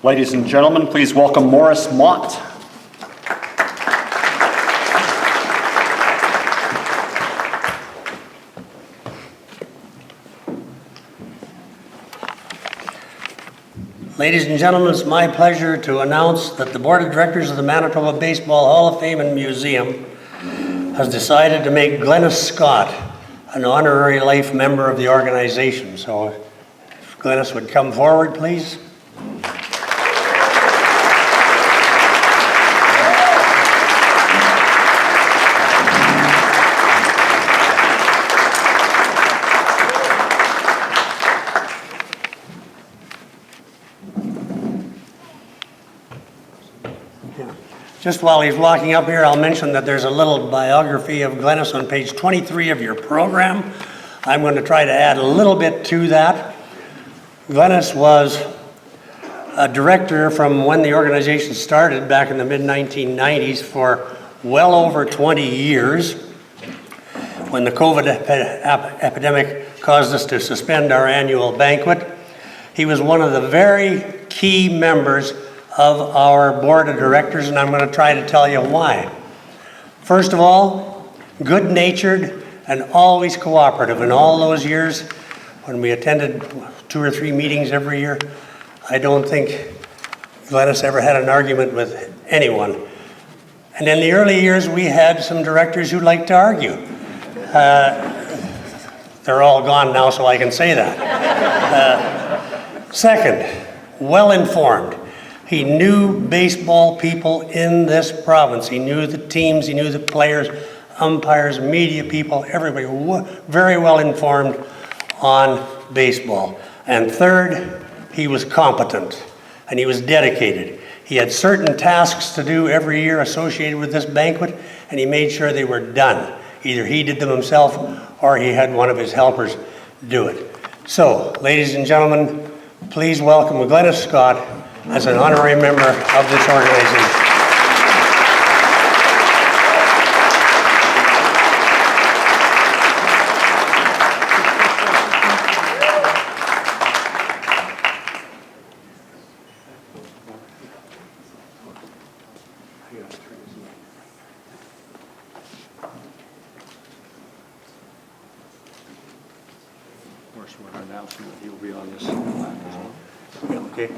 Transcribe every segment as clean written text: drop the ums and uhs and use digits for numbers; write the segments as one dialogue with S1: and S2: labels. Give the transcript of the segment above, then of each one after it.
S1: Ladies and gentlemen, please welcome Morris Mott.
S2: Ladies and gentlemen, it's my pleasure to announce that the Board of Directors of the Manitoba Baseball Hall of Fame and Museum has decided to make Glennis Scott an honorary life member of the organization. So if Glennis would come forward, please. Just while he's walking up here, I'll mention that there's a little biography of Glennis on page 23 of your program. I'm going to try to add a little bit to that. Glennis was a director from when the organization started back in the mid-1990s for well over 20 years, when the COVID epidemic caused us to suspend our annual banquet. He was one of the very key members of our board of directors, and I'm going to try to tell you why. First of all, good-natured and always cooperative. In all those years, when we attended 2 or 3 meetings every year, I don't think Glennis ever had an argument with anyone. And in the early years, we had some directors who liked to argue. They're all gone now, so I can say that. Second, well-informed. He knew baseball people in this province. He knew the teams, he knew the players, umpires, media people, everybody very well informed on baseball. And third, he was competent and he was dedicated. He had certain tasks to do every year associated with this banquet, and he made sure they were done. Either he did them himself or he had one of his helpers do it. So, ladies and gentlemen, please welcome Glennis Scott as an honorary member of this organization.
S1: Of course, we're announcing that he'll be on this plaque as well.
S2: Okay.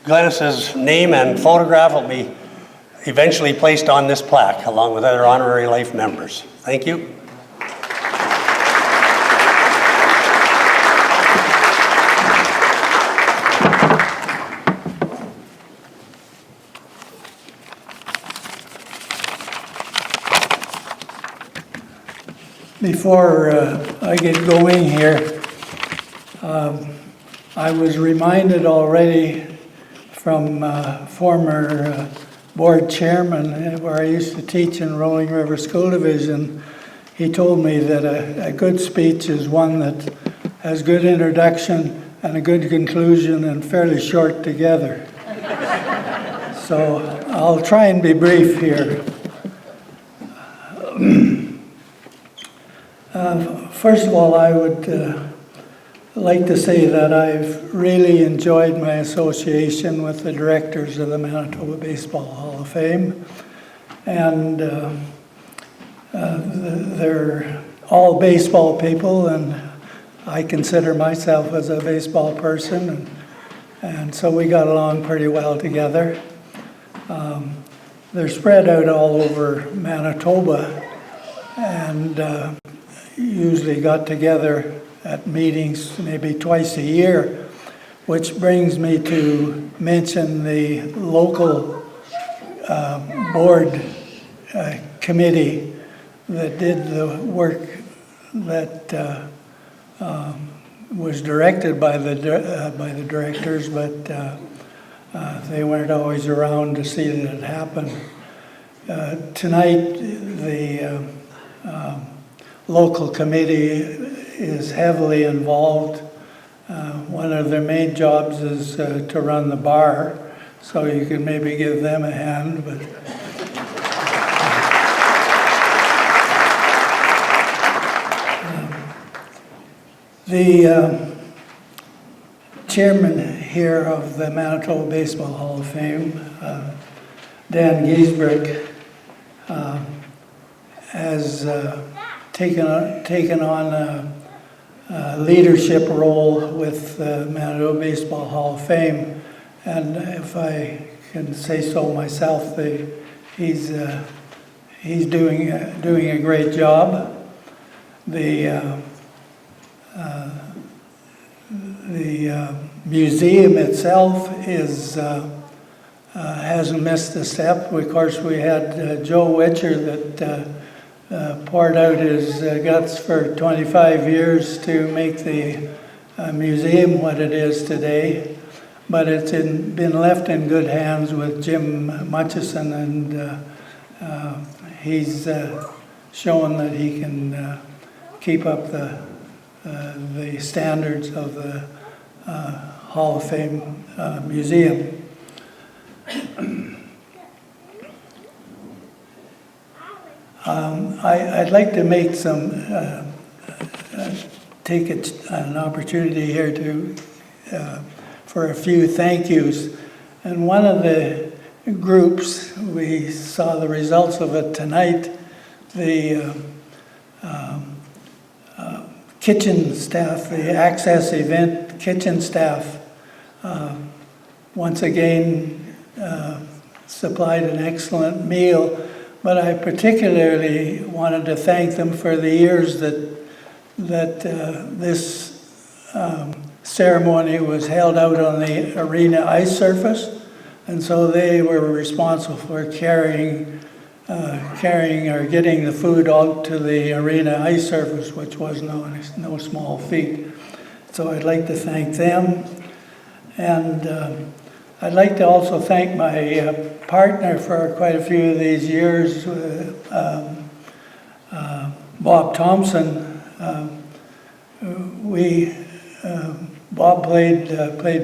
S2: Glennis's name and photograph will be eventually placed on this plaque, along with other honorary life members. Thank you.
S3: Before I get going here, I was reminded already from former board chairman where I used to teach in Rolling River School Division. He told me that a good speech is one that has good introduction and a good conclusion and fairly short together. So I'll try and be brief here. First of all, I would like to say that I've really enjoyed my association with the directors of the Manitoba Baseball Hall of Fame. And they're all baseball people, and I consider myself as a baseball person, and so we got along pretty well together. They're spread out all over Manitoba, and usually got together at meetings maybe twice a year, which brings me to mention the local board committee that did the work that was directed by the directors, but they weren't always around to see that it happen. Tonight, the local committee is heavily involved. One of their main jobs is to run the bar, so you can maybe give them a hand. But chairman here of the Manitoba Baseball Hall of Fame, Dan Giesbrecht, has taken on a leadership role with the Manitoba Baseball Hall of Fame, and if I can say so myself, he's doing a great job. The museum itself hasn't missed a step. Of course, we had Joe Witcher that poured out his guts for 25 years to make the museum what it is today. But it's been left in good hands with Jim Mutchison, and he's shown that he can keep up the standards of the Hall of Fame Museum. I'd like to make take an opportunity here to for a few thank yous. And one of the groups, we saw the results of it tonight, the kitchen staff, the Access event kitchen staff, once again supplied an excellent meal, but I particularly wanted to thank them for the years that this ceremony was held out on the arena ice surface, and so they were responsible for carrying or getting the food out to the arena ice surface, which was no small feat. So I'd like to thank them, and I'd like to also thank my partner for quite a few of these years, Bob Thompson. Bob played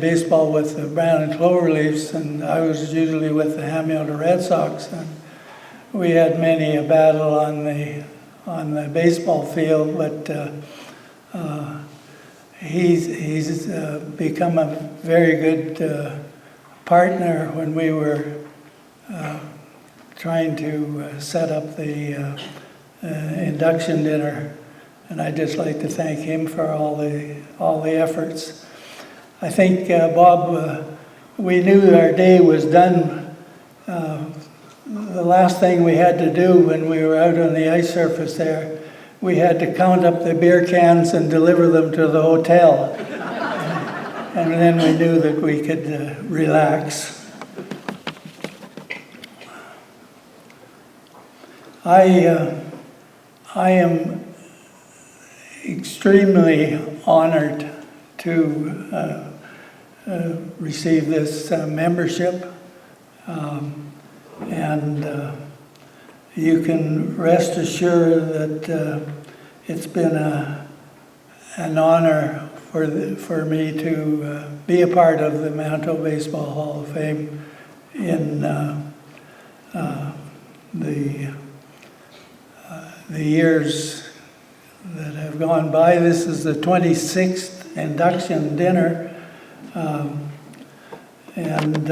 S3: baseball with the Brown and Cloverleafs, and I was usually with the Hamilton Red Sox. And we had many a battle on the baseball field, but he's become a very good partner when we were trying to set up the induction dinner. And I'd just like to thank him for all the efforts. I think, Bob, we knew our day was done. The last thing we had to do when we were out on the ice surface there, we had to count up the beer cans and deliver them to the hotel. And then we knew that we could relax. I am extremely honored to receive this membership, and you can rest assured that it's been an honor for me to be a part of the Manitoba Baseball Hall of Fame in the years that have gone by. This is the 26th induction dinner, and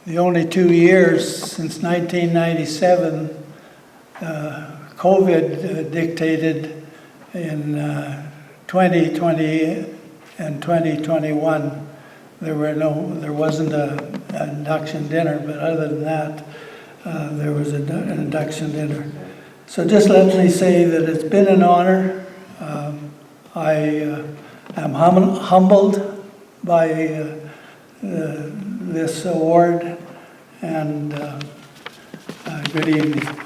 S3: the only 2 years since 1997, COVID dictated in 2020 and 2021 there wasn't an induction dinner, but other than that, there was an induction dinner. So just let me say that it's been an honor. I am humbled by this award, and good evening.